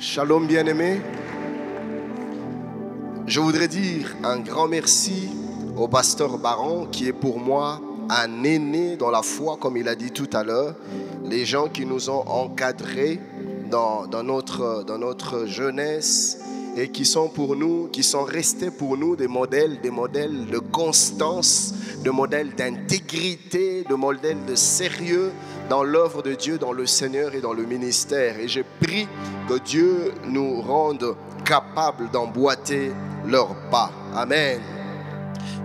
Shalom bien-aimés. Je voudrais dire un grand merci au pasteur Baron qui est pour moi un aîné dans la foi, comme il a dit tout à l'heure. Les gens qui nous ont encadrés dans notre jeunesse et qui sont pour nous, qui sont restés pour nous des modèles de constance, des modèles d'intégrité, des modèles de sérieux dans l'œuvre de Dieu, dans le Seigneur et dans le ministère. Et je prie que Dieu nous rende capables d'emboîter leurs pas. Amen.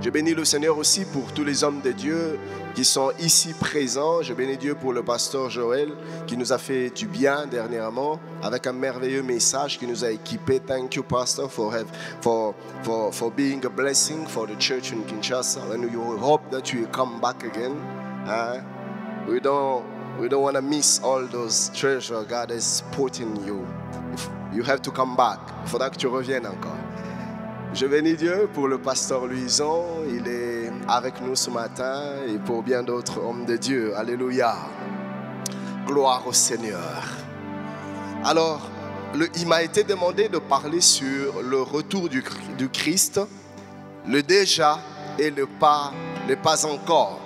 Je bénis le Seigneur aussi pour tous les hommes de Dieu qui sont ici présents. Je bénis Dieu pour le pasteur Joël qui nous a fait du bien dernièrement avec un merveilleux message qui nous a équipés. Thank you, Pastor, for being a blessing for the church in Kinshasa. And we hope that you will come back again. We don't want to miss all those treasures God has put in you. You have to come back. Il faudra que tu reviennes encore. Je bénis Dieu pour le pasteur Louison, il est avec nous ce matin et pour bien d'autres hommes de Dieu. Alléluia. Gloire au Seigneur. Alors, il m'a été demandé de parler sur le retour du Christ, le déjà et le pas encore.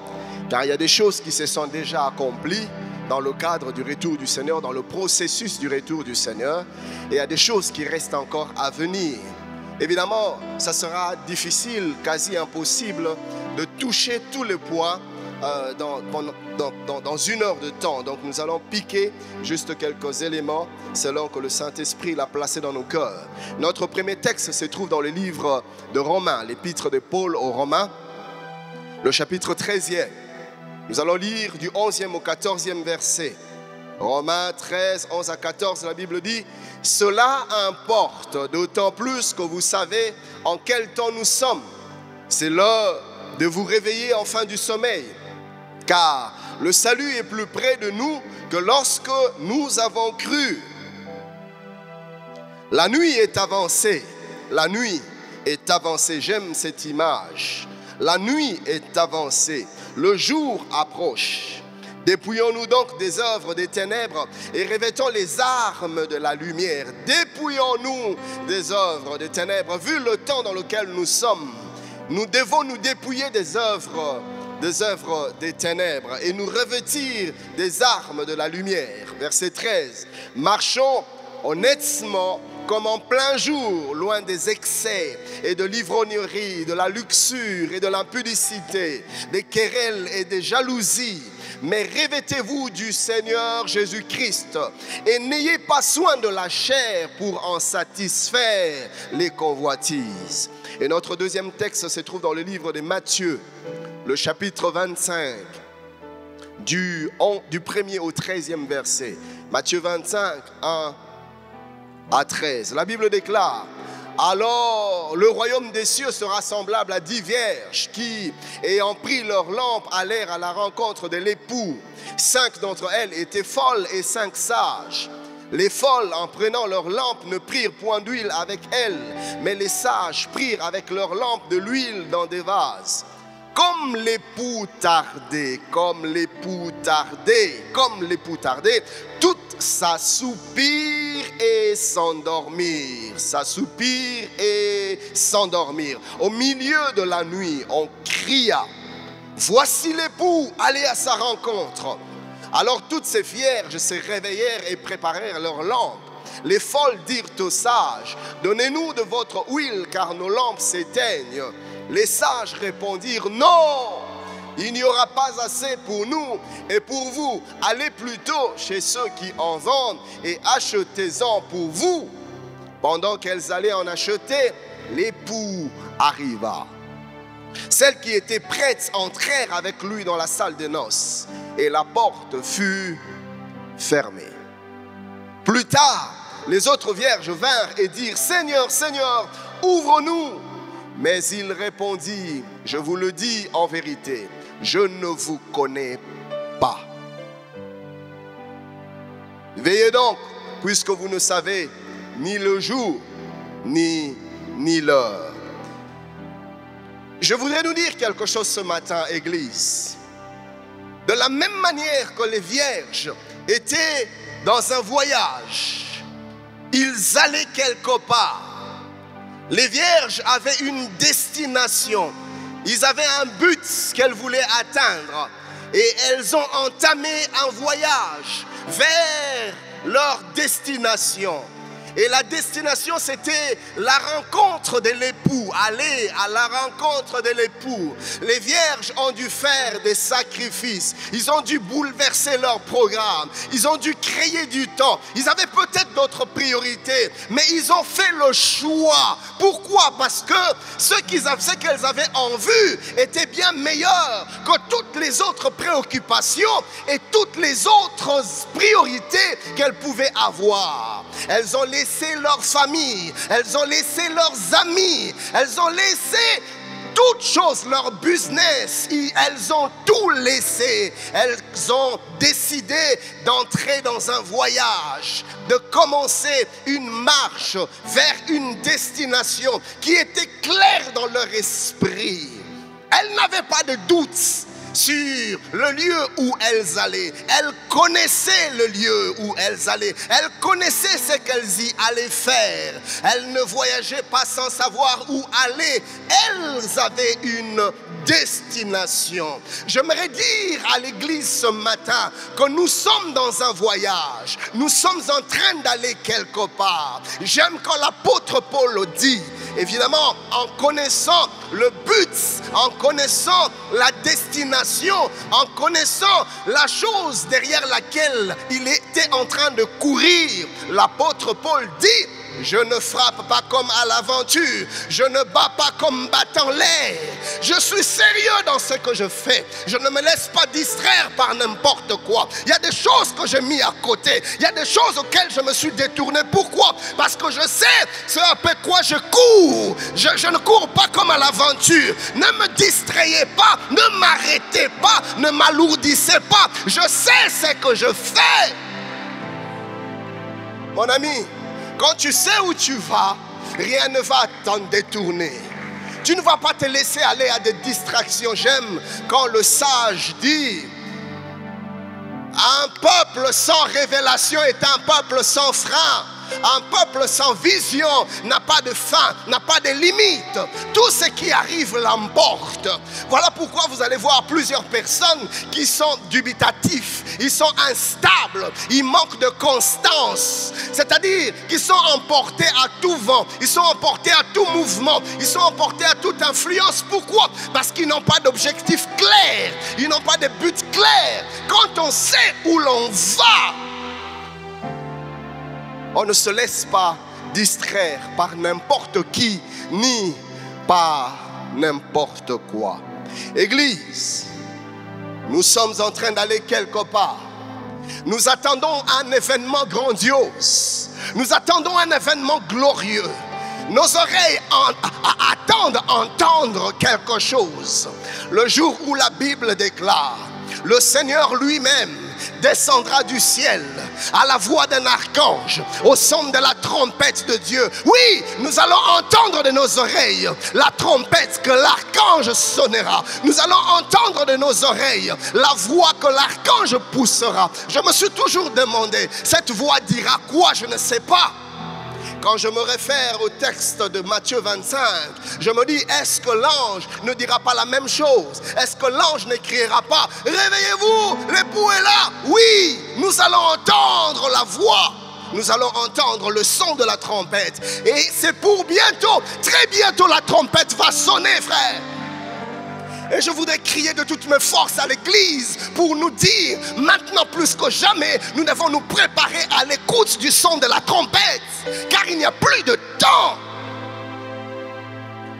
Car il y a des choses qui se sont déjà accomplies dans le cadre du retour du Seigneur, dans le processus du retour du Seigneur. Et il y a des choses qui restent encore à venir. Évidemment, ça sera difficile, quasi impossible de toucher tous les points dans une heure de temps. Donc nous allons piquer juste quelques éléments selon que le Saint-Esprit l'a placé dans nos cœurs. Notre premier texte se trouve dans le livre de Romains, l'épître de Paul aux Romains, le chapitre 13e. Nous allons lire du 11e au 14e verset. Romains 13, 11 à 14, la Bible dit: « Cela importe d'autant plus que vous savez en quel temps nous sommes. C'est l'heure de vous réveiller enfin du sommeil, car le salut est plus près de nous que lorsque nous avons cru. La nuit est avancée, la nuit est avancée. » J'aime cette image. La nuit est avancée, le jour approche. Dépouillons-nous donc des œuvres des ténèbres et revêtons les armes de la lumière. Dépouillons-nous des œuvres des ténèbres. Vu le temps dans lequel nous sommes, nous devons nous dépouiller des œuvres des ténèbres et nous revêtir des armes de la lumière. Verset 13. Marchons honnêtement comme en plein jour, loin des excès et de l'ivrognerie, de la luxure et de l'impudicité, des querelles et des jalousies. Mais revêtez-vous du Seigneur Jésus-Christ et n'ayez pas soin de la chair pour en satisfaire les convoitises. Et notre deuxième texte se trouve dans le livre de Matthieu, le chapitre 25, du 1er au 13e verset. Matthieu 25, 1 à 13. La Bible déclare: « Alors le royaume des cieux sera semblable à 10 vierges qui, ayant pris leur lampe, allèrent à la rencontre de l'époux. 5 d'entre elles étaient folles et 5 sages. Les folles, en prenant leur lampe, ne prirent point d'huile avec elles, mais les sages prirent avec leur lampe de l'huile dans des vases. Comme l'époux tardait, toutes s'assoupirent et s'endormirent. Au milieu de la nuit, on cria: voici l'époux, allez à sa rencontre. Alors toutes ces vierges se réveillèrent et préparèrent leurs lampes. Les folles dirent aux sages: donnez-nous de votre huile, car nos lampes s'éteignent. Les sages répondirent: non, il n'y aura pas assez pour nous et pour vous. Allez plutôt chez ceux qui en vendent et achetez-en pour vous. Pendant qu'elles allaient en acheter, l'époux arriva. Celles qui étaient prêtes entrèrent avec lui dans la salle des noces et la porte fut fermée. Plus tard, les autres vierges vinrent et dirent: Seigneur, Seigneur, ouvre-nous. Mais il répondit: je vous le dis en vérité, je ne vous connais pas. Veillez donc, puisque vous ne savez ni le jour, ni l'heure. Je voudrais nous dire quelque chose ce matin, Église. De la même manière que les vierges étaient dans un voyage, Ils allaient quelque part. Les vierges avaient une destination. Ils avaient un but qu'elles voulaient atteindre. Et elles ont entamé un voyage vers leur destination. Et la destination, c'était la rencontre de l'époux. Aller à la rencontre de l'époux. Les vierges ont dû faire des sacrifices. Ils ont dû bouleverser leur programme. Ils ont dû créer du temps. Ils avaient peut-être d'autres priorités, mais ils ont fait le choix. Pourquoi? Parce que ce qu'elles avaient en vue était bien meilleur que toutes les autres préoccupations et toutes les autres priorités qu'elles pouvaient avoir. Elles ont laissé leur famille, elles ont laissé leurs amis, elles ont laissé toutes choses, leur business, elles ont tout laissé. Elles ont décidé d'entrer dans un voyage, de commencer une marche vers une destination qui était claire dans leur esprit. Elles n'avaient pas de doute sur le lieu où elles allaient. Elles connaissaient le lieu où elles allaient. Elles connaissaient ce qu'elles y allaient faire. Elles ne voyageaient pas sans savoir où aller. Elles avaient une destination. J'aimerais dire à l'église ce matin que nous sommes dans un voyage. Nous sommes en train d'aller quelque part. J'aime quand l'apôtre Paul dit, évidemment, en connaissant le but, en connaissant la destination, en connaissant la chose derrière laquelle il était en train de courir, l'apôtre Paul dit: je ne frappe pas comme à l'aventure, je ne bats pas comme battant l'air. Je suis sérieux dans ce que je fais. Je ne me laisse pas distraire par n'importe quoi. Il y a des choses que j'ai mis à côté. Il y a des choses auxquelles je me suis détourné. Pourquoi? Parce que je sais ce après quoi je cours. Je ne cours pas comme à l'aventure. Ne me distrayez pas, ne m'arrêtez pas, ne m'alourdissez pas. Je sais ce que je fais. Mon ami, quand tu sais où tu vas, rien ne va t'en détourner. Tu ne vas pas te laisser aller à des distractions. J'aime quand le sage dit: un peuple sans révélation est un peuple sans frein. Un peuple sans vision n'a pas de fin, n'a pas de limite. Tout ce qui arrive l'emporte. Voilà pourquoi vous allez voir plusieurs personnes qui sont dubitatifs, ils sont instables, ils manquent de constance. C'est-à-dire qu'ils sont emportés à tout vent, ils sont emportés à tout mouvement, ils sont emportés à toute influence. Pourquoi? Parce qu'ils n'ont pas d'objectif clair, ils n'ont pas de but clair. Quand on sait où l'on va, on ne se laisse pas distraire par n'importe qui, ni par n'importe quoi. Église, nous sommes en train d'aller quelque part. Nous attendons un événement grandiose. Nous attendons un événement glorieux. Nos oreilles attendent entendre quelque chose. Le jour où la Bible déclare: le Seigneur lui-même descendra du ciel à la voix d'un archange, au son de la trompette de Dieu. Oui, nous allons entendre de nos oreilles la trompette que l'archange sonnera. Nous allons entendre de nos oreilles la voix que l'archange poussera. Je me suis toujours demandé, cette voix dira quoi? Je ne sais pas. Quand je me réfère au texte de Matthieu 25, je me dis, est-ce que l'ange ne dira pas la même chose? Est-ce que l'ange ne criera pas: réveillez-vous, l'époux est là? Oui, nous allons entendre la voix. Nous allons entendre le son de la trompette. Et c'est pour bientôt, très bientôt, la trompette va sonner, frère. Et je voudrais crier de toutes mes forces à l'église pour nous dire, maintenant plus que jamais, nous devons nous préparer à l'écoute du son de la trompette. Car il n'y a plus de temps.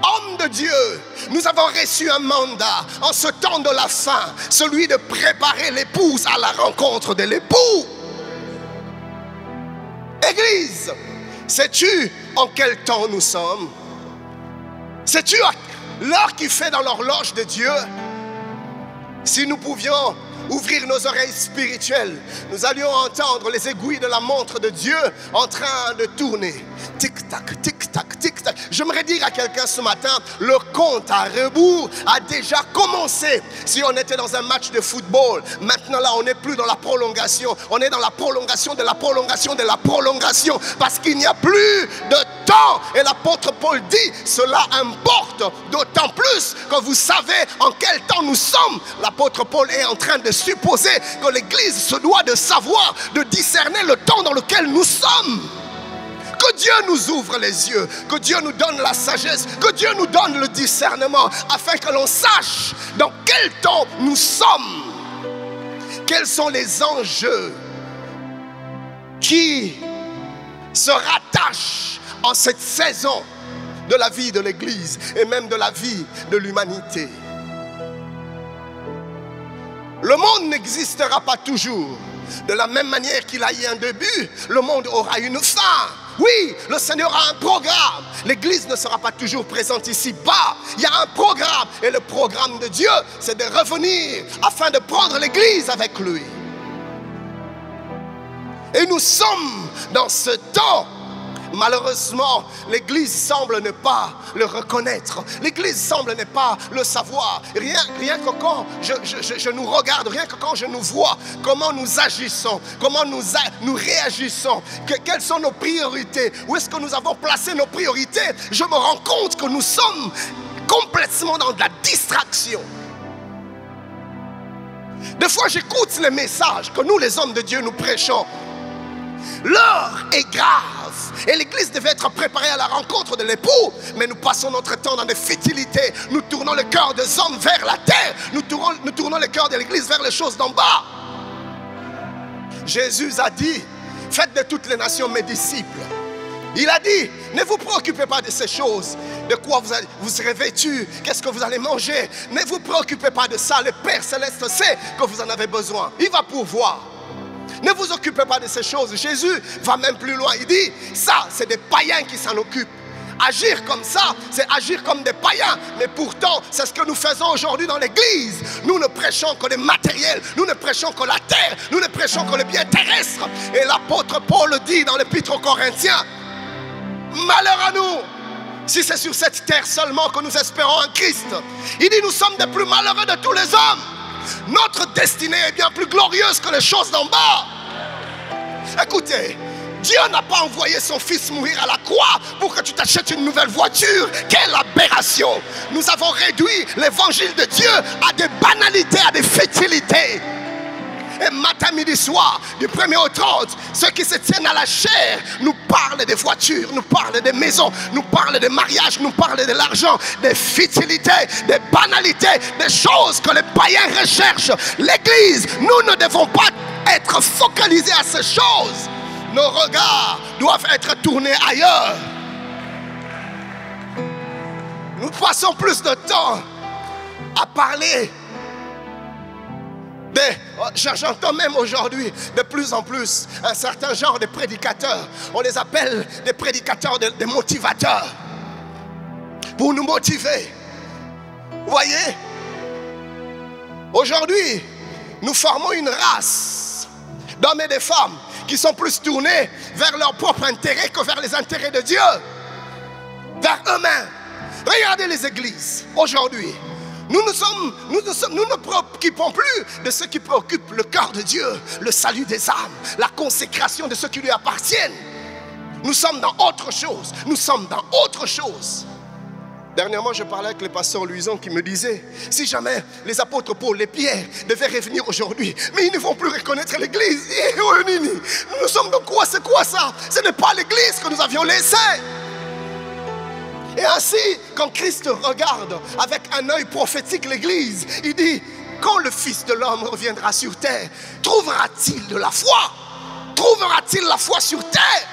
Homme de Dieu, nous avons reçu un mandat en ce temps de la fin, celui de préparer l'épouse à la rencontre de l'époux. Église, sais-tu en quel temps nous sommes? Sais-tu l'heure qui fait dans l'horloge de Dieu? Si nous pouvions ouvrir nos oreilles spirituelles, nous allions entendre les aiguilles de la montre de Dieu en train de tourner. Tic-tac, tic-tac, tic-tac. J'aimerais dire à quelqu'un ce matin, le compte à rebours a déjà commencé. Si on était dans un match de football, maintenant là on n'est plus dans la prolongation, on est dans la prolongation de la prolongation de la prolongation, parce qu'il n'y a plus de temps. Et l'apôtre Paul dit, cela importe d'autant plus que vous savez en quel temps nous sommes. L'apôtre Paul est en train de supposer que l'Église se doit de savoir, de discerner le temps dans lequel nous sommes. Que Dieu nous ouvre les yeux, que Dieu nous donne la sagesse, que Dieu nous donne le discernement, afin que l'on sache dans quel temps nous sommes. Quels sont les enjeux qui se rattachent en cette saison de la vie de l'Église et même de la vie de l'humanité. Le monde n'existera pas toujours. De la même manière qu'il a eu un début, le monde aura une fin. Oui, le Seigneur a un programme. L'Église ne sera pas toujours présente ici-bas. Il y a un programme. Et le programme de Dieu, c'est de revenir afin de prendre l'Église avec lui. Et nous sommes dans ce temps. Malheureusement, l'Église semble ne pas le reconnaître. L'Église semble ne pas le savoir. Rien que quand je nous regarde, rien que quand je nous vois, comment nous agissons, comment nous réagissons, quelles sont nos priorités, où est-ce que nous avons placé nos priorités, je me rends compte que nous sommes complètement dans de la distraction. Des fois, j'écoute les messages que nous, les hommes de Dieu, nous prêchons. L'heure est grave et l'Église devait être préparée à la rencontre de l'époux, mais nous passons notre temps dans des futilités. Nous tournons le cœur des hommes vers la terre, nous tournons le cœur de l'Église vers les choses d'en bas. Jésus a dit, faites de toutes les nations mes disciples. Il a dit, ne vous préoccupez pas de ces choses, de quoi vous serez vêtus, qu'est-ce que vous allez manger. Ne vous préoccupez pas de ça, le Père Céleste sait que vous en avez besoin, il va pourvoir. Ne vous occupez pas de ces choses. Jésus va même plus loin. Il dit, ça, c'est des païens qui s'en occupent. Agir comme ça, c'est agir comme des païens. Mais pourtant, c'est ce que nous faisons aujourd'hui dans l'église. Nous ne prêchons que le matériel. Nous ne prêchons que la terre. Nous ne prêchons que le bien terrestre. Et l'apôtre Paul le dit dans l'épître aux Corinthiens. Malheur à nous, si c'est sur cette terre seulement que nous espérons en Christ. Il dit, nous sommes les plus malheureux de tous les hommes. Notre destinée est bien plus glorieuse que les choses d'en bas. Écoutez, Dieu n'a pas envoyé son fils mourir à la croix pour que tu t'achètes une nouvelle voiture. Quelle aberration! Nous avons réduit l'évangile de Dieu à des banalités, à des futilités. Et matin, midi, soir, du 1er au 30, ceux qui se tiennent à la chair nous parlent des voitures, nous parlent des maisons, nous parlent des mariages, nous parlent de l'argent, des futilités, des banalités, des choses que les païens recherchent. L'Église, nous ne devons pas être focalisés à ces choses. Nos regards doivent être tournés ailleurs. Nous passons plus de temps à parler. J'entends même aujourd'hui de plus en plus un certain genre de prédicateurs. On les appelle des prédicateurs, des motivateurs. Pour nous motiver. Vous voyez? Aujourd'hui, nous formons une race d'hommes et de femmes qui sont plus tournés vers leur propre intérêt que vers les intérêts de Dieu. Vers eux-mêmes. Regardez les églises aujourd'hui. Nous ne préoccupons plus de ce qui préoccupe le cœur de Dieu, le salut des âmes, la consécration de ceux qui lui appartiennent. Nous sommes dans autre chose. Nous sommes dans autre chose. Dernièrement, je parlais avec le pasteur Louison qui me disait, si jamais les apôtres Paul, les Pierre devaient revenir aujourd'hui, mais ils ne vont plus reconnaître l'église. Nous sommes dans quoi? C'est quoi ça? Ce n'est pas l'église que nous avions laissée. Et ainsi, quand Christ regarde avec un œil prophétique l'église, il dit, quand le Fils de l'homme reviendra sur terre, trouvera-t-il de la foi? Trouvera-t-il la foi sur terre?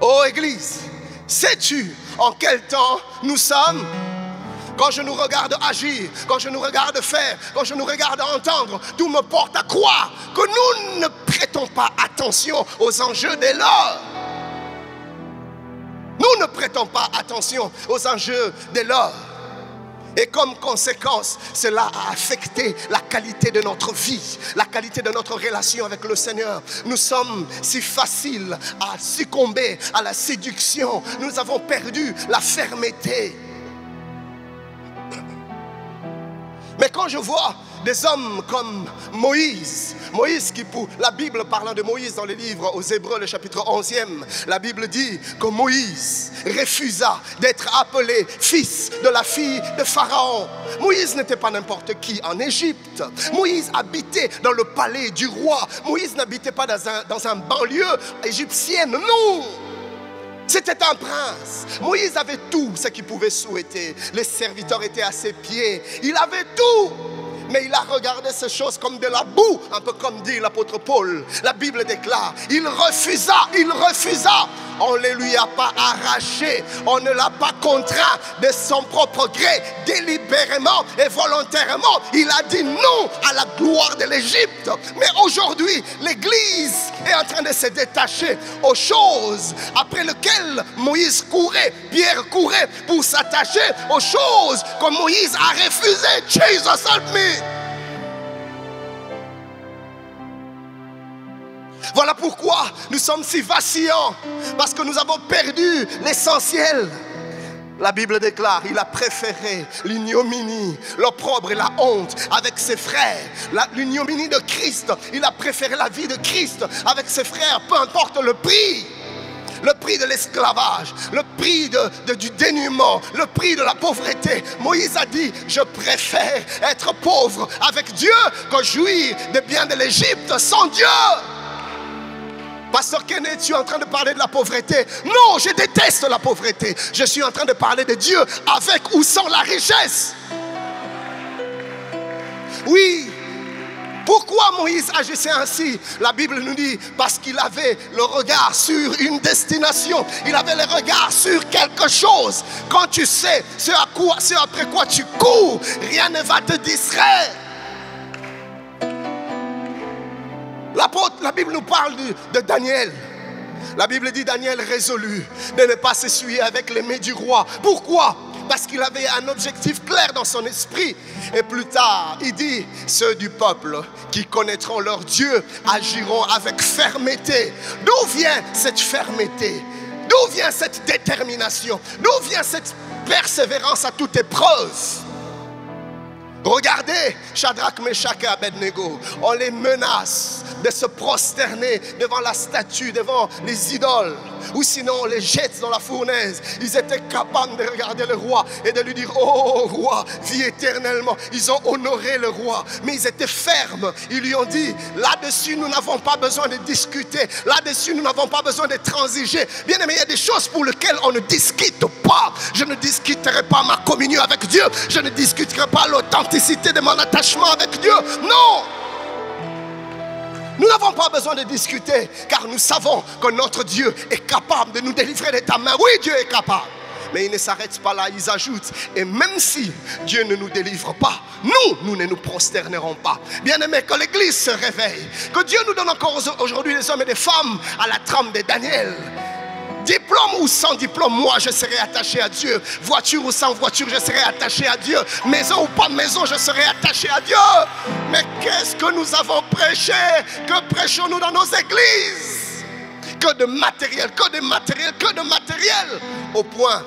Oh Église, sais-tu en quel temps nous sommes? Quand je nous regarde agir, quand je nous regarde faire, quand je nous regarde entendre, tout me porte à croire que nous ne prêtons pas attention aux enjeux de l'heure. Nous ne prêtons pas attention aux enjeux de l'heure. Et comme conséquence, cela a affecté la qualité de notre vie, la qualité de notre relation avec le Seigneur. Nous sommes si faciles à succomber à la séduction. Nous avons perdu la fermeté. Mais quand je vois des hommes comme Moïse qui, pour la Bible parlant de Moïse dans les livres aux Hébreux, le chapitre 11e, la Bible dit que Moïse refusa d'être appelé fils de la fille de Pharaon. Moïse n'était pas n'importe qui en Égypte. Moïse habitait dans le palais du roi. Moïse n'habitait pas dans un banlieue égyptienne, non. C'était un prince. Moïse avait tout ce qu'il pouvait souhaiter. Les serviteurs étaient à ses pieds. Il avait tout. Mais il a regardé ces choses comme de la boue. Un peu comme dit l'apôtre Paul. La Bible déclare, il refusa. On ne lui a pas arraché. On ne l'a pas contraint de son propre gré. Délibérément et volontairement. Il a dit non à la gloire de l'Égypte. Mais aujourd'hui, l'Église est en train de se détacher aux choses après lesquelles Moïse courait, Pierre courait pour s'attacher aux choses que Moïse a refusé. Jesus help me. Voilà pourquoi nous sommes si vacillants, parce que nous avons perdu l'essentiel. La Bible déclare, il a préféré l'ignominie, l'opprobre et la honte avec ses frères. L'ignominie de Christ, il a préféré la vie de Christ avec ses frères, peu importe le prix. Le prix de l'esclavage, le prix du dénuement, le prix de la pauvreté. Moïse a dit, je préfère être pauvre avec Dieu que jouir des biens de l'Égypte sans Dieu. Pasteur Kenneth, tu es en train de parler de la pauvreté. Non, je déteste la pauvreté. Je suis en train de parler de Dieu avec ou sans la richesse. Oui. Pourquoi Moïse agissait ainsi? La Bible nous dit parce qu'il avait le regard sur une destination. Il avait le regard sur quelque chose. Quand tu sais ce après quoi tu cours, rien ne va te distraire. La Bible nous parle de Daniel. La Bible dit Daniel résolut de ne pas s'essuyer avec les mets du roi. Pourquoi? Parce qu'il avait un objectif clair dans son esprit. Et plus tard, il dit, ceux du peuple qui connaîtront leur Dieu agiront avec fermeté. D'où vient cette fermeté? D'où vient cette détermination? D'où vient cette persévérance à toute épreuve? Regardez, Shadrach, Meshach et Abednego, on les menace de se prosterner devant la statue, devant les idoles, ou sinon on les jette dans la fournaise. Ils étaient capables de regarder le roi et de lui dire, oh roi, vis éternellement. Ils ont honoré le roi, mais ils étaient fermes. Ils lui ont dit, là-dessus nous n'avons pas besoin de discuter, là-dessus nous n'avons pas besoin de transiger. Bien aimé, il y a des choses pour lesquelles on ne discute pas. Je ne discuterai pas ma communion avec Dieu, je ne discuterai pas l'authenticité de mon attachement avec Dieu. Non! Nous n'avons pas besoin de discuter, car nous savons que notre Dieu est capable de nous délivrer de ta main. Oui, Dieu est capable. Mais il ne s'arrête pas là, ils ajoutent, et même si Dieu ne nous délivre pas, nous ne nous prosternerons pas. Bien-aimés, que l'Église se réveille, que Dieu nous donne encore aujourd'hui des hommes et des femmes à la trempe de Daniel. Diplôme ou sans diplôme, moi je serai attaché à Dieu. Voiture ou sans voiture, je serai attaché à Dieu. Maison ou pas maison, je serai attaché à Dieu. Mais qu'est-ce que nous avons prêché? Que prêchons-nous dans nos églises? Que de matériel, que de matériel, que de matériel. Au point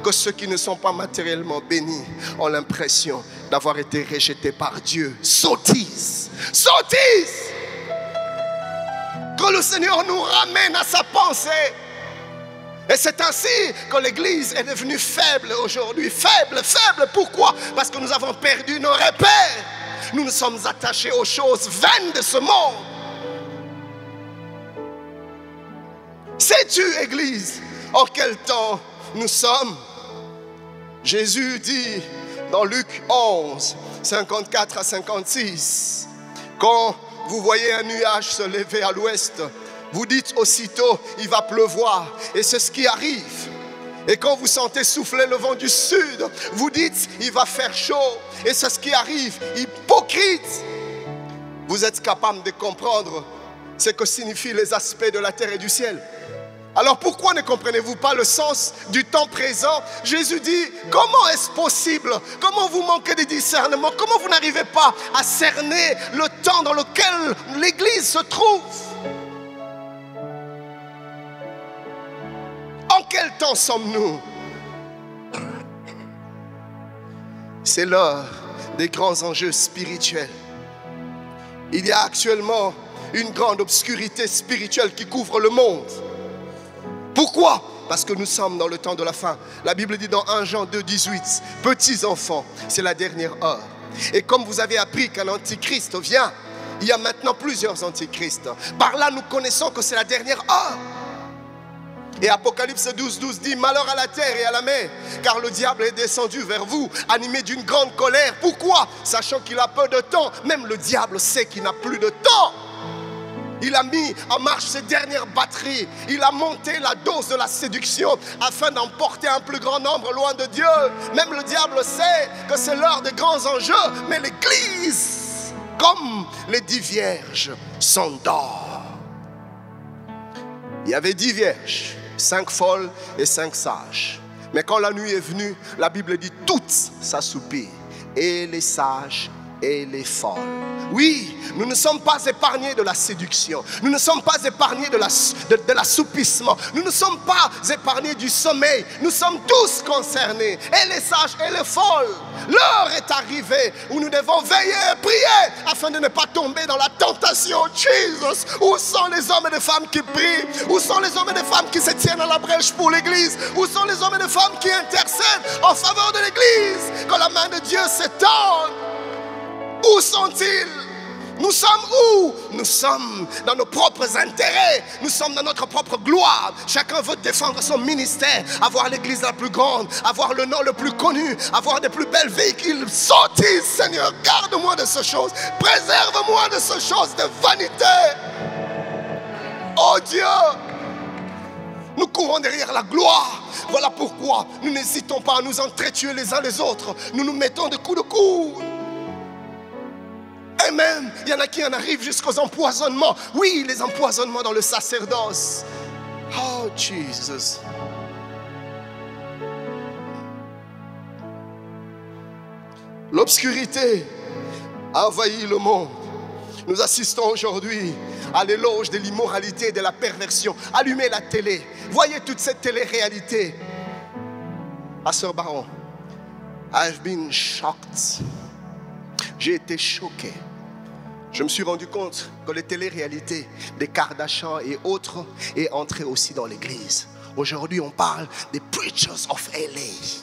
que ceux qui ne sont pas matériellement bénis ont l'impression d'avoir été rejetés par Dieu. Sottise. Sottise. Que le Seigneur nous ramène à sa pensée. Et c'est ainsi que l'Église est devenue faible aujourd'hui. Faible. Pourquoi? Parce que nous avons perdu nos repères. Nous nous sommes attachés aux choses vaines de ce monde. Sais-tu, Église, en quel temps nous sommes? Jésus dit dans Luc 11, 54 à 56, quand vous voyez un nuage se lever à l'ouest, vous dites aussitôt, il va pleuvoir. Et c'est ce qui arrive. Et quand vous sentez souffler le vent du sud, vous dites, il va faire chaud. Et c'est ce qui arrive. Hypocrite. Vous êtes capable de comprendre ce que signifient les aspects de la terre et du ciel. Alors pourquoi ne comprenez-vous pas le sens du temps présent? Jésus dit, comment est-ce possible? Comment vous manquez de discernement? Comment vous n'arrivez pas à cerner le temps dans lequel l'Église se trouve? En quel temps sommes-nous? C'est l'heure des grands enjeux spirituels. Il y a actuellement une grande obscurité spirituelle qui couvre le monde. Pourquoi? Parce que nous sommes dans le temps de la fin. La Bible dit dans 1 Jean 2, 18, petits enfants, c'est la dernière heure. Et comme vous avez appris qu'un antichrist vient, il y a maintenant plusieurs antichrists. Par là, nous connaissons que c'est la dernière heure. Et Apocalypse 12, 12 dit, malheur à la terre et à la mer, car le diable est descendu vers vous, animé d'une grande colère. Pourquoi? Sachant qu'il a peu de temps. Même le diable sait qu'il n'a plus de temps. Il a mis en marche ses dernières batteries. Il a monté la dose de la séduction afin d'emporter un plus grand nombre loin de Dieu. Même le diable sait que c'est l'heure des grands enjeux. Mais l'Église, comme les 10 vierges, s'endort. Il y avait 10 vierges, 5 folles et 5 sages. Mais quand la nuit est venue, la Bible dit toutes s'assoupirent. Et les sages et les folles. Oui, nous ne sommes pas épargnés de la séduction. Nous ne sommes pas épargnés de l'assoupissement. Nous ne sommes pas épargnés du sommeil. Nous sommes tous concernés. Et les sages et les folles. L'heure est arrivée où nous devons veiller et prier afin de ne pas tomber dans la tentation. Jesus, où sont les hommes et les femmes qui prient? Où sont les hommes et les femmes qui se tiennent à la brèche pour l'Église? Où sont les hommes et les femmes qui intercèdent en faveur de l'Église? Quand la main de Dieu s'étend, où sont-ils? Nous sommes où? Nous sommes dans nos propres intérêts. Nous sommes dans notre propre gloire. Chacun veut défendre son ministère, avoir l'église la plus grande, avoir le nom le plus connu, avoir des plus belles véhicules. Sortis, Seigneur, garde-moi de ces choses. Préserve-moi de ces choses de vanité. Oh Dieu, nous courons derrière la gloire. Voilà pourquoi nous n'hésitons pas à nous entretuer les uns les autres. Nous nous mettons de coude de coude. Et même, il y en a qui en arrivent jusqu'aux empoisonnements. Oui, les empoisonnements dans le sacerdoce. Oh, Jesus. L'obscurité a envahi le monde. Nous assistons aujourd'hui à l'éloge de l'immoralité et de la perversion. Allumez la télé. Voyez toute cette télé-réalité. Pasteur Baron, I've been shocked. J'ai été choqué. Je me suis rendu compte que les téléréalités des Kardashians et autres est entrée aussi dans l'église. Aujourd'hui, on parle des preachers of LA.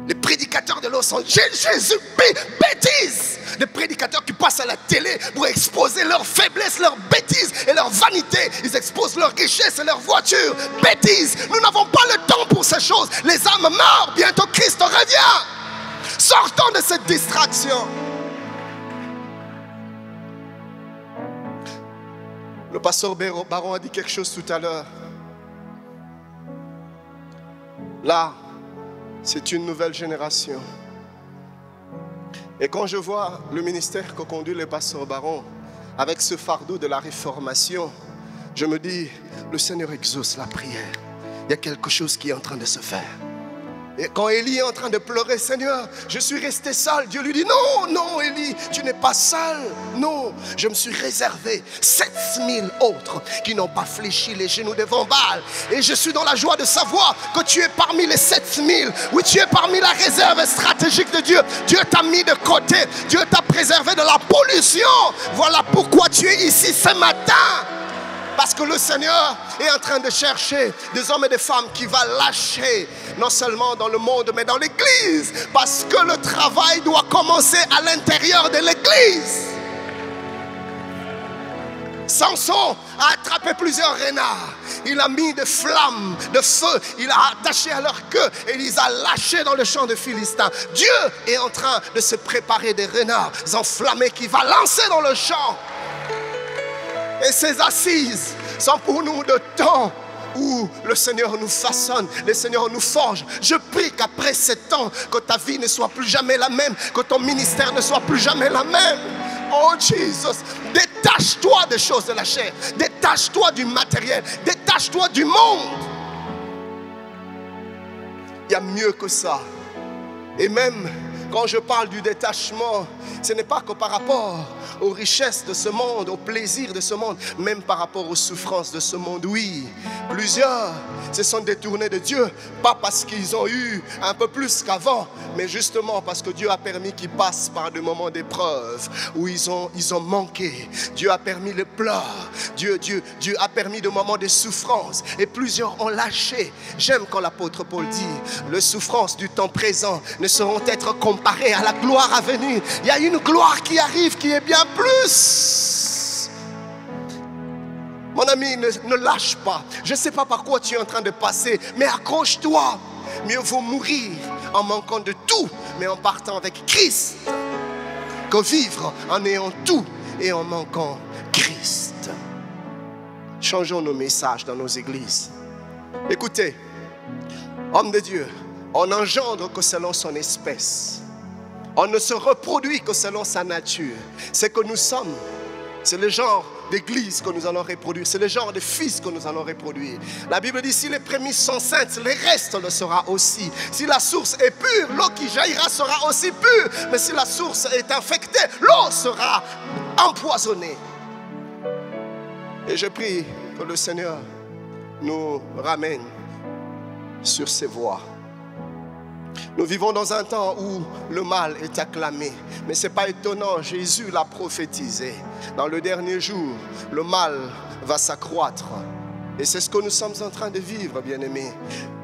Les prédicateurs de Los Angeles. Jésus, bêtises. Des prédicateurs qui passent à la télé pour exposer leurs faiblesses, leurs bêtises et leur vanité. Ils exposent leurs richesses et leurs voitures. Bêtises. Nous n'avons pas le temps pour ces choses. Les âmes meurent. Bientôt Christ revient. Sortons de cette distraction. Le pasteur Baron a dit quelque chose tout à l'heure. Là, c'est une nouvelle génération. Et quand je vois le ministère que conduit le pasteur Baron avec ce fardeau de la réformation, je me dis, le Seigneur exauce la prière. Il y a quelque chose qui est en train de se faire. Et quand Élie est en train de pleurer, Seigneur, je suis resté seul. Dieu lui dit, non, non, Élie, tu n'es pas seul. Non, je me suis réservé 7000 autres qui n'ont pas fléchi les genoux devant Baal. Et je suis dans la joie de savoir que tu es parmi les 7000. Oui, tu es parmi la réserve stratégique de Dieu. Dieu t'a mis de côté. Dieu t'a préservé de la pollution. Voilà pourquoi tu es ici ce matin. Parce que le Seigneur est en train de chercher des hommes et des femmes qui vont lâcher, non seulement dans le monde, mais dans l'église. Parce que le travail doit commencer à l'intérieur de l'église. Samson a attrapé plusieurs renards. Il a mis des flammes, de feu. Il a attaché à leur queue et il les a lâchés dans le champ de Philistins. Dieu est en train de se préparer des renards enflammés qu'il va lancer dans le champ. Et ces assises sont pour nous de temps où le Seigneur nous façonne, le Seigneur nous forge. Je prie qu'après ces temps, que ta vie ne soit plus jamais la même, que ton ministère ne soit plus jamais la même. Oh Jesus, des détache-toi des choses de la chair. Détache-toi du matériel. Détache-toi du monde. Il y a mieux que ça. Et même quand je parle du détachement, ce n'est pas que par rapport aux richesses de ce monde, aux plaisirs de ce monde, même par rapport aux souffrances de ce monde. Oui, plusieurs se sont détournés de Dieu, pas parce qu'ils ont eu un peu plus qu'avant, mais justement parce que Dieu a permis qu'ils passent par des moments d'épreuve où ils ont manqué. Dieu a permis les pleurs, Dieu a permis des moments de souffrance, et plusieurs ont lâché. J'aime quand l'apôtre Paul dit, les souffrances du temps présent ne seront être comparées à la gloire à venir. Il y a une gloire qui arrive qui est bien plus. Mon ami, ne lâche pas. Je ne sais pas par quoi tu es en train de passer, mais accroche-toi. Mieux vaut mourir en manquant de tout, mais en partant avec Christ, que vivre en ayant tout et en manquant Christ. Changeons nos messages dans nos églises. Écoutez, homme de Dieu, on n'engendre que selon son espèce. On ne se reproduit que selon sa nature. C'est que nous sommes. C'est le genre d'église que nous allons reproduire. C'est le genre de fils que nous allons reproduire. La Bible dit, si les prémices sont saintes, les restes le sera aussi. Si la source est pure, l'eau qui jaillira sera aussi pure. Mais si la source est infectée, l'eau sera empoisonnée. Et je prie que le Seigneur nous ramène sur ses voies. Nous vivons dans un temps où le mal est acclamé. Mais ce n'est pas étonnant, Jésus l'a prophétisé. Dans le dernier jour, le mal va s'accroître. Et c'est ce que nous sommes en train de vivre, bien-aimés.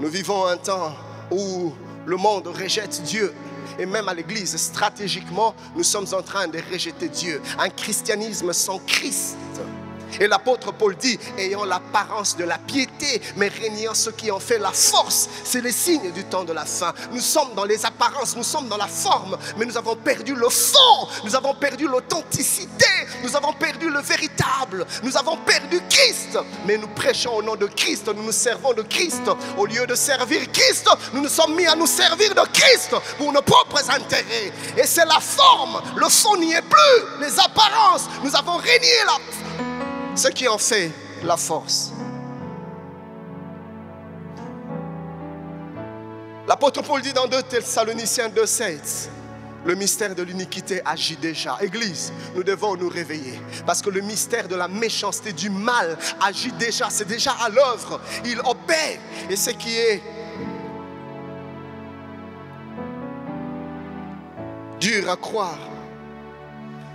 Nous vivons un temps où le monde rejette Dieu. Et même à l'église, stratégiquement, nous sommes en train de rejeter Dieu. Un christianisme sans Christ. Et l'apôtre Paul dit, ayant l'apparence de la piété, mais régnant ce qui en fait la force. C'est les signes du temps de la fin. Nous sommes dans les apparences, nous sommes dans la forme, mais nous avons perdu le fond. Nous avons perdu l'authenticité. Nous avons perdu le véritable. Nous avons perdu Christ. Mais nous prêchons au nom de Christ. Nous nous servons de Christ. Au lieu de servir Christ, nous nous sommes mis à nous servir de Christ pour nos propres intérêts. Et c'est la forme. Le fond n'y est plus. Les apparences. Nous avons régné ce qui en fait la force. L'apôtre Paul dit dans 2 Thessaloniciens 2,7, le mystère de l'iniquité agit déjà. Église, nous devons nous réveiller. Parce que le mystère de la méchanceté, du mal agit déjà. C'est déjà à l'œuvre. Il opère. Et ce qui est dur à croire,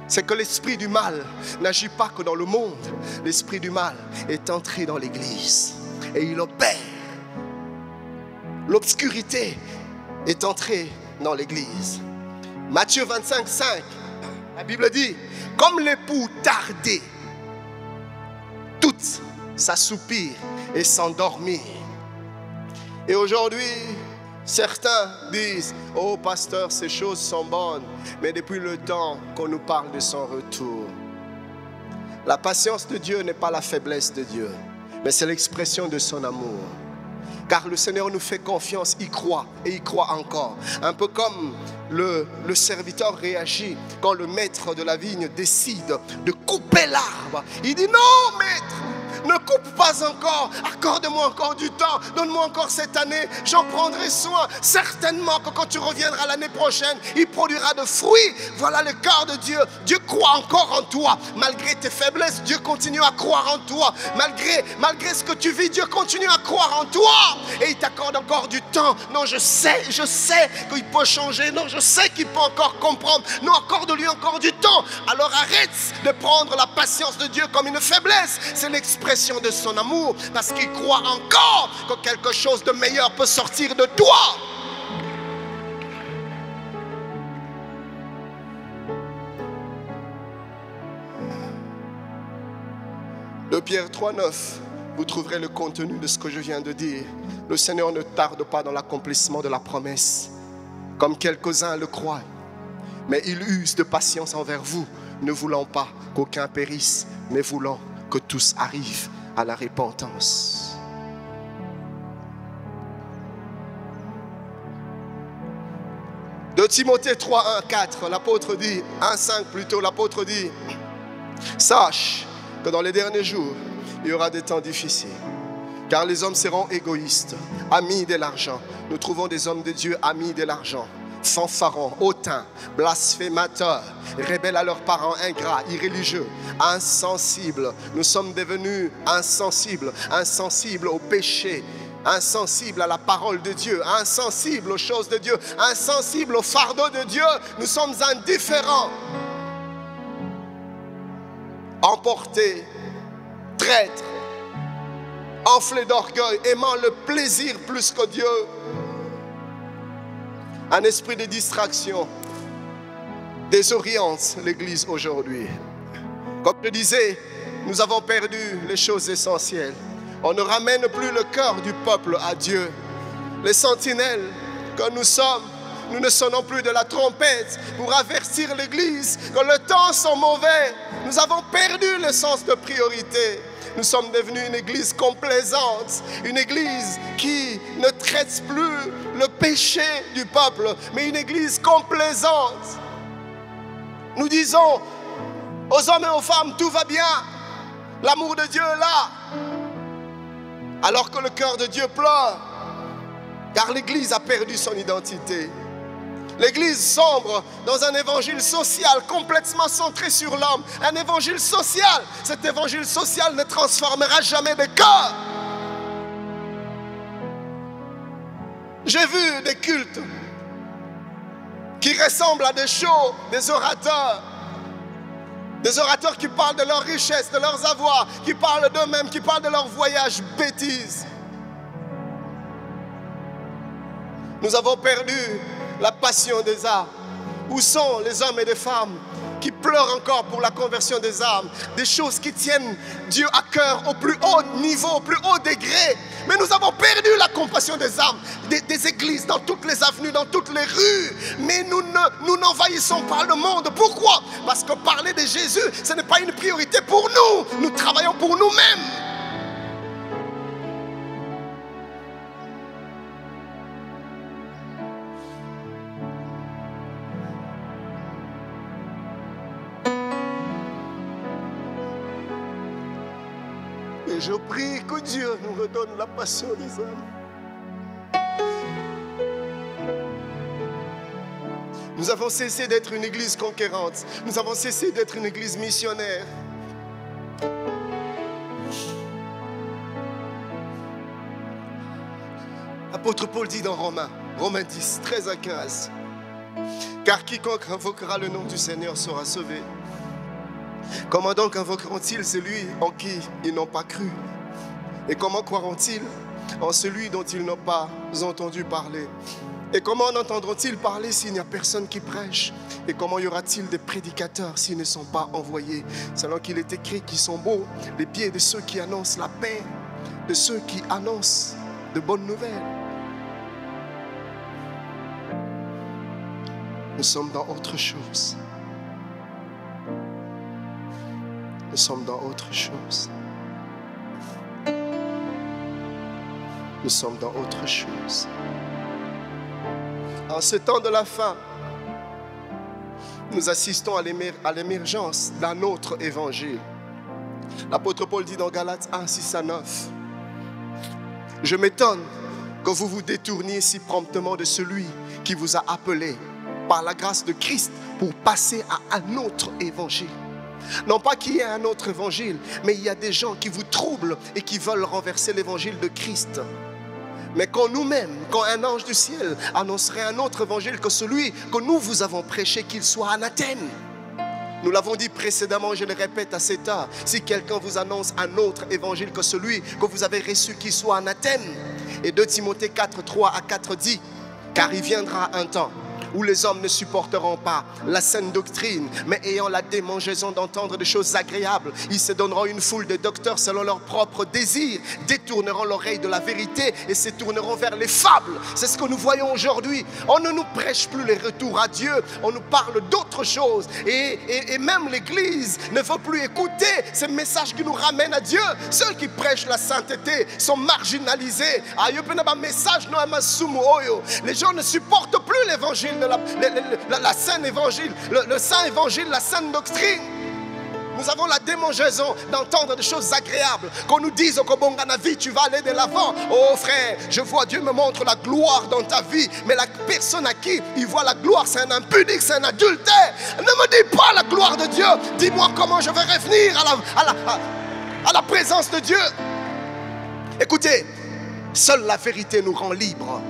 c'est que l'esprit du mal n'agit pas que dans le monde. L'esprit du mal est entré dans l'église et il opère. L'obscurité est entrée dans l'église. Matthieu 25, 5, la Bible dit, comme l'époux tardait, toutes s'assoupirent et s'endormirent. Et aujourd'hui, certains disent, oh pasteur, ces choses sont bonnes, mais depuis le temps qu'on nous parle de son retour. La patience de Dieu n'est pas la faiblesse de Dieu, mais c'est l'expression de son amour. Car le Seigneur nous fait confiance, il croit et il croit encore. Un peu comme le serviteur réagit quand le maître de la vigne décide de couper l'arbre. Il dit non maître, ne coupe pas encore, accorde-moi encore du temps, donne-moi encore cette année, j'en prendrai soin. Certainement que quand tu reviendras l'année prochaine, il produira de fruits. Voilà le cœur de Dieu. Dieu croit encore en toi. Malgré tes faiblesses, Dieu continue à croire en toi. Malgré ce que tu vis, Dieu continue à croire en toi. Et il t'accorde encore du temps. Non, je sais qu'il peut changer. Non, je sais qu'il peut encore comprendre. Non, accorde-lui encore du temps. Alors arrête de prendre la patience de Dieu comme une faiblesse. C'est l'expression de son amour, parce qu'il croit encore que quelque chose de meilleur peut sortir de toi. De Pierre 3,9, vous trouverez le contenu de ce que je viens de dire. Le Seigneur ne tarde pas dans l'accomplissement de la promesse, comme quelques-uns le croient, mais il use de patience envers vous, ne voulant pas qu'aucun périsse, mais voulant que tous arrivent à la repentance. De Timothée 3, 1, 4, l'apôtre dit, 1, 5 plutôt, l'apôtre dit, Sache que dans les derniers jours, il y aura des temps difficiles. Car les hommes seront égoïstes, amis de l'argent. Nous trouvons des hommes de Dieu amis de l'argent. Fanfarons, hautains, blasphémateurs, rebelles à leurs parents, ingrats, irréligieux, insensibles. Nous sommes devenus insensibles, insensibles au péché, insensibles à la parole de Dieu, insensibles aux choses de Dieu, insensibles au fardeau de Dieu. Nous sommes indifférents, emportés, traîtres, enflés d'orgueil, aimant le plaisir plus que Dieu. Un esprit de distraction désoriente l'Église aujourd'hui. Comme je disais, nous avons perdu les choses essentielles. On ne ramène plus le cœur du peuple à Dieu. Les sentinelles que nous sommes, nous ne sonnons plus de la trompette pour avertir l'Église que les temps sont mauvais. Nous avons perdu le sens de priorité. Nous sommes devenus une église complaisante, une église qui ne traite plus le péché du peuple, mais une église complaisante. Nous disons aux hommes et aux femmes, tout va bien, l'amour de Dieu est là, alors que le cœur de Dieu pleure, car l'église a perdu son identité. L'église sombre dans un évangile social complètement centré sur l'homme. Un évangile social. Cet évangile social ne transformera jamais de cœur. J'ai vu des cultes qui ressemblent à des shows, des orateurs. Des orateurs qui parlent de leur richesse, de leurs avoirs, qui parlent d'eux-mêmes, qui parlent de leur voyage bêtise. Nous avons perdu la passion des âmes. Où sont les hommes et les femmes qui pleurent encore pour la conversion des âmes? Des choses qui tiennent Dieu à cœur au plus haut niveau, au plus haut degré. Mais nous avons perdu la compassion des âmes, des églises dans toutes les avenues, dans toutes les rues. Mais nous n'envahissons pas le monde. Pourquoi? Parce que parler de Jésus, ce n'est pas une priorité pour nous. Nous travaillons pour nous-mêmes. Et je prie que Dieu nous redonne la passion des hommes. Nous avons cessé d'être une église conquérante. Nous avons cessé d'être une église missionnaire. L'apôtre Paul dit dans Romains 10, 13 à 15. Car quiconque invoquera le nom du Seigneur sera sauvé. Comment donc invoqueront-ils celui en qui ils n'ont pas cru? Et comment croiront-ils en celui dont ils n'ont pas entendu parler? Et comment en entendront-ils parler s'il n'y a personne qui prêche? Et comment y aura-t-il des prédicateurs s'ils ne sont pas envoyés? Selon qu'il est écrit qu'ils sont beaux les pieds de ceux qui annoncent la paix, de ceux qui annoncent de bonnes nouvelles. Nous sommes dans autre chose. Nous sommes dans autre chose. Nous sommes dans autre chose. En ce temps de la fin, nous assistons à l'émergence d'un autre évangile. L'apôtre Paul dit dans Galates 1, 6 à 9. Je m'étonne que vous vous détourniez si promptement de celui qui vous a appelé par la grâce de Christ pour passer à un autre évangile. Non pas qu'il y ait un autre évangile, mais il y a des gens qui vous troublent et qui veulent renverser l'évangile de Christ. Mais quand nous-mêmes, quand un ange du ciel annoncerait un autre évangile que celui que nous vous avons prêché, qu'il soit anathème. Nous l'avons dit précédemment, je le répète à cette heure, si quelqu'un vous annonce un autre évangile que celui que vous avez reçu, qu'il soit anathème. Et 2 Timothée 4, 3 à 4 dit, car il viendra un temps où les hommes ne supporteront pas la saine doctrine, mais ayant la démangeaison d'entendre des choses agréables, ils se donneront une foule de docteurs selon leurs propres désirs, détourneront l'oreille de la vérité et se tourneront vers les fables. C'est ce que nous voyons aujourd'hui. On ne nous prêche plus les retours à Dieu, on nous parle d'autres choses. Et même l'Église ne veut plus écouter ces messages qui nous ramènent à Dieu. Ceux qui prêchent la sainteté sont marginalisés. Les gens ne supportent plus l'évangile, la saine évangile, le saint évangile, la saine doctrine. Nous avons la démangeaison d'entendre des choses agréables. Qu'on nous dise au Kobonganavi, tu vas aller de l'avant. Oh frère, je vois Dieu me montre la gloire dans ta vie. Mais la personne à qui il voit la gloire, c'est un impunique, c'est un adultère. Ne me dis pas la gloire de Dieu. Dis-moi comment je vais revenir à la présence de Dieu. Écoutez, seule la vérité nous rend libres.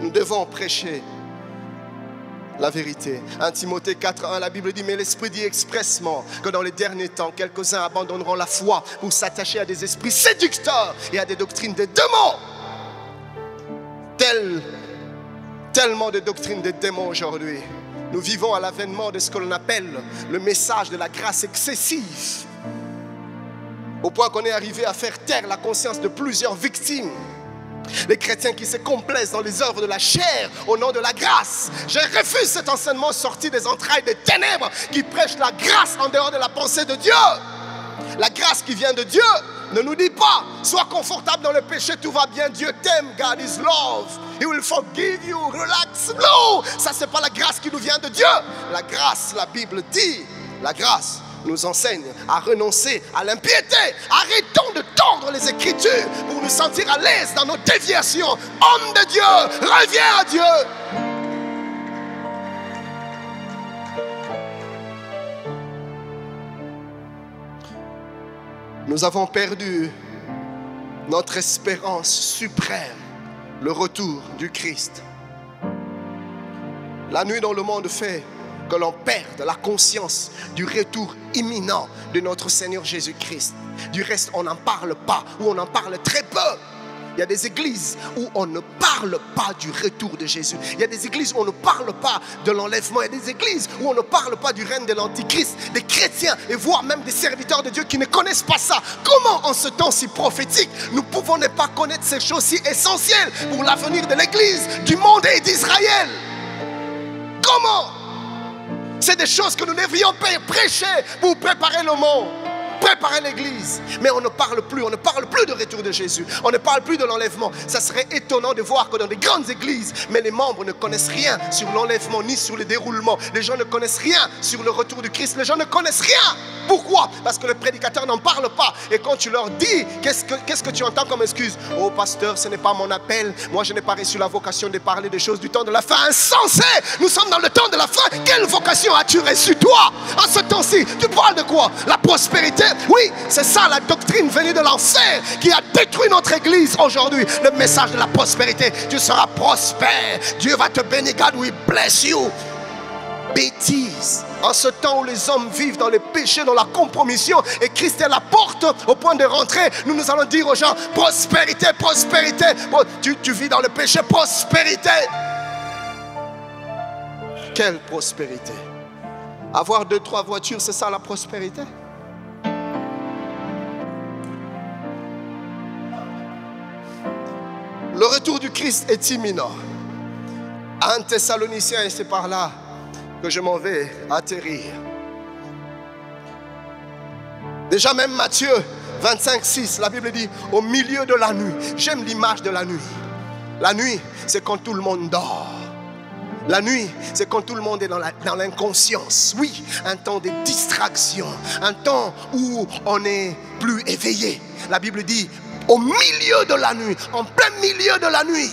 Nous devons prêcher la vérité. 1 Timothée 4:1, la Bible dit, mais l'Esprit dit expressement que dans les derniers temps, quelques-uns abandonneront la foi pour s'attacher à des esprits séducteurs et à des doctrines de démons. Tellement de doctrines de démons aujourd'hui. Nous vivons à l'avènement de ce que l'on appelle le message de la grâce excessive. Au point qu'on est arrivé à faire taire la conscience de plusieurs victimes. Les chrétiens qui se complaisent dans les œuvres de la chair au nom de la grâce. Je refuse cet enseignement sorti des entrailles des ténèbres qui prêche la grâce en dehors de la pensée de Dieu. La grâce qui vient de Dieu ne nous dit pas sois confortable dans le péché, tout va bien, Dieu t'aime, God is love, He will forgive you, relax. Non, ça c'est pas la grâce qui nous vient de Dieu. La grâce, la Bible dit, la grâce nous enseigne à renoncer à l'impiété. Arrêtons de tordre les Écritures pour nous sentir à l'aise dans nos déviations. Homme de Dieu, reviens à Dieu. Nous avons perdu notre espérance suprême, le retour du Christ. La nuit dont le monde fait que l'on perde la conscience du retour imminent de notre Seigneur Jésus-Christ. Du reste, on n'en parle pas, ou on en parle très peu. Il y a des églises où on ne parle pas du retour de Jésus. Il y a des églises où on ne parle pas de l'enlèvement. Il y a des églises où on ne parle pas du règne de l'Antichrist. Des chrétiens et voire même des serviteurs de Dieu qui ne connaissent pas ça. Comment en ce temps si prophétique, nous pouvons ne pas connaître ces choses si essentielles pour l'avenir de l'église, du monde et d'Israël? Comment? C'est des choses que nous devrions prêcher pour préparer le monde, préparer l'église. Mais on ne parle plus de retour de Jésus. On ne parle plus de l'enlèvement. Ça serait étonnant de voir que dans des grandes églises, mais les membres ne connaissent rien sur l'enlèvement ni sur le déroulement. Les gens ne connaissent rien sur le retour du Christ. Les gens ne connaissent rien. Pourquoi? Parce que le prédicateur n'en parle pas. Et quand tu leur dis, qu'est-ce que tu entends comme excuse? Oh pasteur, ce n'est pas mon appel. Moi je n'ai pas reçu la vocation de parler des choses du temps de la fin. Insensé! Nous sommes dans le temps de la fin. Quelle vocation as-tu reçue toi? En ce temps-ci, tu parles de quoi? La prospérité? Oui, c'est ça la doctrine venue de l'enfer qui a détruit notre église aujourd'hui. Le message de la prospérité. Tu seras prospère. Dieu va te bénir. God will bless you. Bêtise. En ce temps où les hommes vivent dans le péché, dans la compromission, et Christ est à la porte au point de rentrer, nous allons dire aux gens, prospérité, prospérité. Bon, tu vis dans le péché, prospérité. Quelle prospérité? Avoir 2-3 voitures, c'est ça la prospérité? Le retour du Christ est imminent. 1 Thessaloniciens, et c'est par là que je m'en vais atterrir. Déjà même Matthieu 25:6, la Bible dit au milieu de la nuit. J'aime l'image de la nuit. La nuit, c'est quand tout le monde dort. La nuit, c'est quand tout le monde est dans l'inconscience. Oui, un temps de distraction, un temps où on n'est plus éveillé. La Bible dit au milieu de la nuit, en plein milieu de la nuit,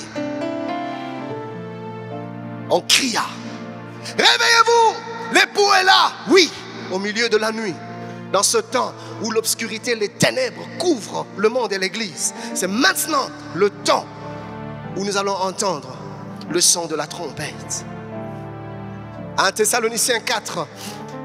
on cria. Réveillez-vous, l'époux est là. Oui, au milieu de la nuit. Dans ce temps où l'obscurité, les ténèbres couvrent le monde et l'église. C'est maintenant le temps où nous allons entendre le son de la trompette. 1 Thessaloniciens 4,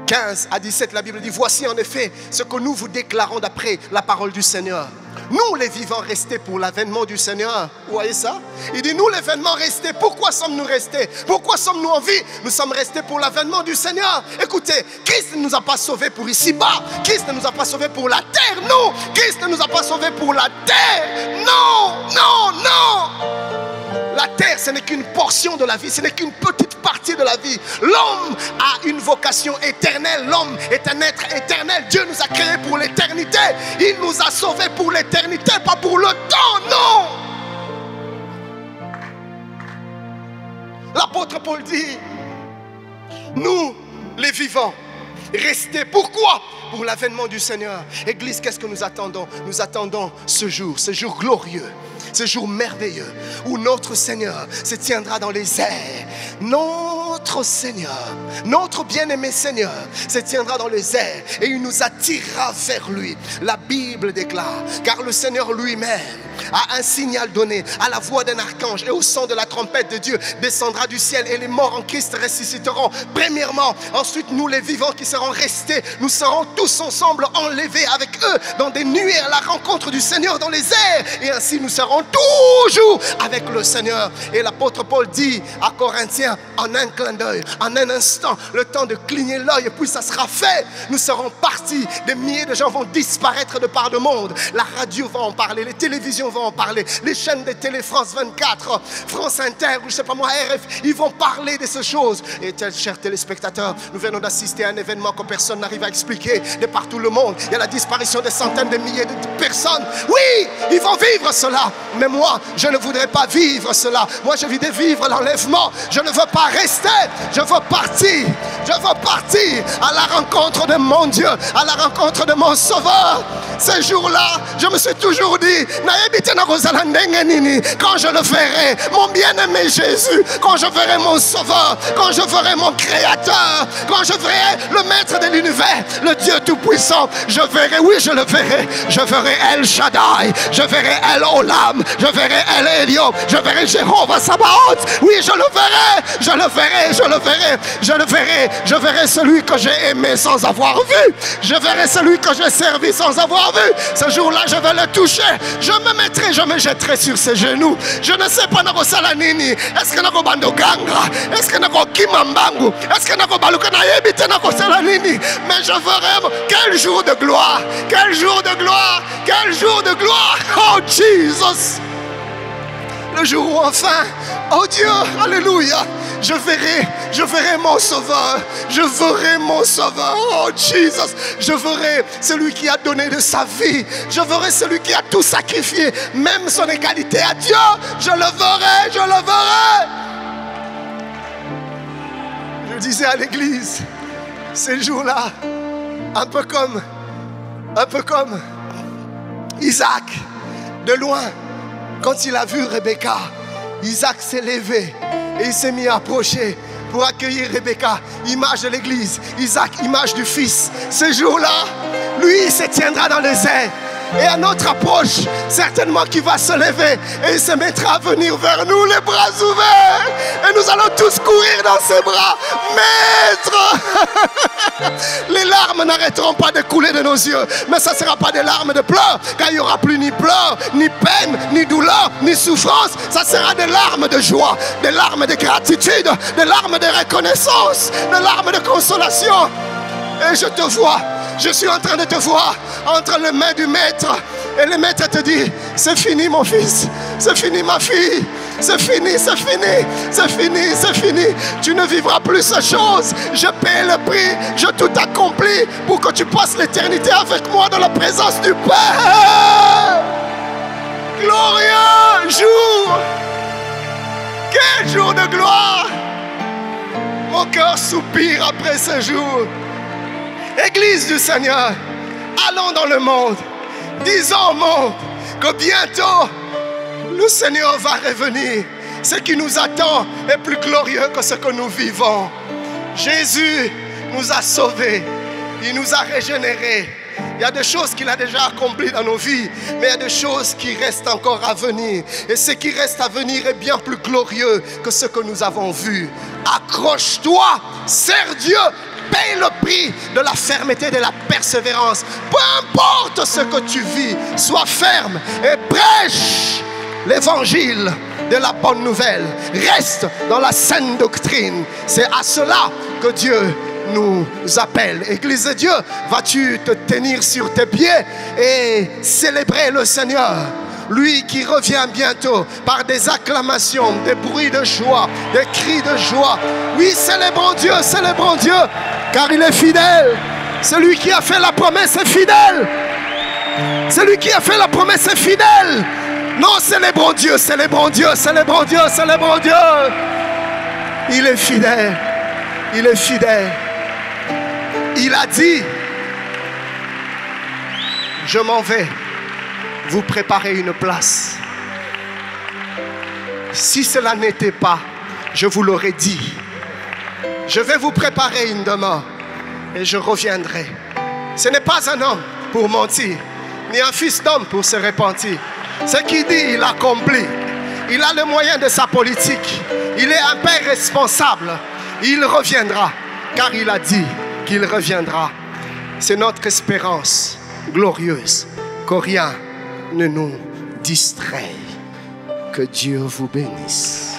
15 à 17, la Bible dit, voici en effet ce que nous vous déclarons d'après la parole du Seigneur. Nous les vivants restés pour l'avènement du Seigneur. Vous voyez ça? Il dit nous l'événement restés. Pourquoi sommes-nous restés? Pourquoi sommes-nous en vie? Nous sommes restés pour l'avènement du Seigneur. Écoutez, Christ ne nous a pas sauvés pour ici-bas. Christ ne nous a pas sauvés pour la terre. Non, Christ ne nous a pas sauvés pour la terre. Non, non, non. La terre, ce n'est qu'une portion de la vie. Ce n'est qu'une petite partie de la vie. L'homme a une vocation éternelle. L'homme est un être éternel. Dieu nous a créés pour l'éternité. Il nous a sauvés pour l'éternité, pas pour le temps, non. L'apôtre Paul dit, nous, les vivants, Restez. Pourquoi? Pour l'avènement du Seigneur. Église, qu'est-ce que nous attendons? Nous attendons ce jour glorieux, ce jour merveilleux où notre Seigneur se tiendra dans les airs. Notre Seigneur, notre bien-aimé Seigneur se tiendra dans les airs et il nous attirera vers lui. La Bible déclare, car le Seigneur lui-même a un signal donné à la voix d'un archange et au son de la trompette de Dieu descendra du ciel et les morts en Christ ressusciteront premièrement. Ensuite, nous les vivants qui serons restés, nous serons tous ensemble enlevés avec eux dans des nuées à la rencontre du Seigneur dans les airs, et ainsi nous serons toujours avec le Seigneur. Et l'apôtre Paul dit à Corinthiens, en un clin d'œil, en un instant, le temps de cligner l'œil, et puis ça sera fait. Nous serons partis, des milliers de gens vont disparaître de par le monde. La radio va en parler, les télévisions vont en parler, les chaînes de télé, France 24, France Inter, ou je sais pas moi, RF, ils vont parler de ces choses. Et chers téléspectateurs, nous venons d'assister à un événement que personne n'arrive à expliquer. De partout le monde, il y a la disparition de centaines de milliers de personnes. Oui, ils vont vivre cela, mais moi, je ne voudrais pas vivre cela. Moi, je voudrais vivre l'enlèvement. Je ne veux pas rester, je veux partir. Je veux partir à la rencontre de mon Dieu, à la rencontre de mon Sauveur. Ce jour-là, je me suis toujours dit, quand je le verrai, mon bien-aimé Jésus, quand je verrai mon Sauveur, quand je verrai mon Créateur, quand je verrai le Maître de l'univers, le Dieu Tout-Puissant, je verrai, oui, je le verrai. Je verrai El Shaddai, je verrai El Olam, je verrai El Elyon, je verrai Jéhovah Sabaoth. Oui, je le verrai, je le verrai, je le verrai, je le verrai. Je verrai celui que j'ai aimé sans avoir vu. Je verrai celui que j'ai servi sans avoir vu. Ce jour-là, je vais le toucher. Je me mettrai, je me jetterai sur ses genoux. Je ne sais pas nako salanini. Est-ce que nako bando ganga? Est-ce que nako kimambangu? Est-ce que nako baluka na yebite nako salanini? Mais je verrai quel jour de gloire, quel jour de gloire, quel jour de gloire. Oh Jesus! Le jour où enfin, oh Dieu, alléluia, je verrai mon Sauveur, je verrai mon Sauveur, oh Jesus, je verrai celui qui a donné de sa vie, je verrai celui qui a tout sacrifié, même son égalité à Dieu, je le verrai, je le verrai. Je disais à l'église, ces jours-là, un peu comme Isaac, de loin, quand il a vu Rebecca, Isaac s'est levé et il s'est mis à approcher pour accueillir Rebecca, image de l'église, Isaac, image du fils. Ce jour-là, lui, il se tiendra dans les airs. Et à notre approche, certainement qu'il va se lever et il se mettra à venir vers nous, les bras ouverts. Et nous allons tous courir dans ses bras. Maître! Les larmes n'arrêteront pas de couler de nos yeux. Mais ça ne sera pas des larmes de pleurs, car il n'y aura plus ni pleurs, ni peine, ni douleur, ni souffrance. Ça sera des larmes de joie, des larmes de gratitude, des larmes de reconnaissance, des larmes de consolation. Et je te vois. Je suis en train de te voir entre les mains du maître. Et le maître te dit, c'est fini mon fils, c'est fini ma fille, c'est fini, c'est fini, c'est fini, c'est fini. Tu ne vivras plus ces choses. Je paie le prix, je tout accompli pour que tu passes l'éternité avec moi dans la présence du Père. Glorieux jour. Quel jour de gloire. Mon cœur soupire après ce jour. Église du Seigneur, allons dans le monde, disons au monde que bientôt le Seigneur va revenir. Ce qui nous attend est plus glorieux que ce que nous vivons. Jésus nous a sauvés, il nous a régénérés. Il y a des choses qu'il a déjà accomplies dans nos vies, mais il y a des choses qui restent encore à venir. Et ce qui reste à venir est bien plus glorieux que ce que nous avons vu. Accroche-toi, sers Dieu. Paye le prix de la fermeté, de la persévérance. Peu importe ce que tu vis, sois ferme et prêche l'évangile de la bonne nouvelle. Reste dans la saine doctrine. C'est à cela que Dieu nous appelle. Église de Dieu, vas-tu te tenir sur tes pieds et célébrer le Seigneur? Lui qui revient bientôt par des acclamations, des bruits de joie, des cris de joie. Oui, célébrons Dieu, car il est fidèle. Celui qui a fait la promesse est fidèle. Celui qui a fait la promesse est fidèle. Non, célébrons Dieu, célébrons Dieu, célébrons Dieu, célébrons Dieu. Il est fidèle. Il est fidèle. Il a dit, je m'en vais vous préparer une place. Si cela n'était pas, je vous l'aurais dit. Je vais vous préparer une demeure et je reviendrai. Ce n'est pas un homme pour mentir, ni un fils d'homme pour se repentir. Ce qu'il dit, il accomplit. Il a le moyen de sa politique. Il est un père responsable. Il reviendra, car il a dit qu'il reviendra. C'est notre espérance glorieuse. Que rien ne nous distrait. Que Dieu vous bénisse.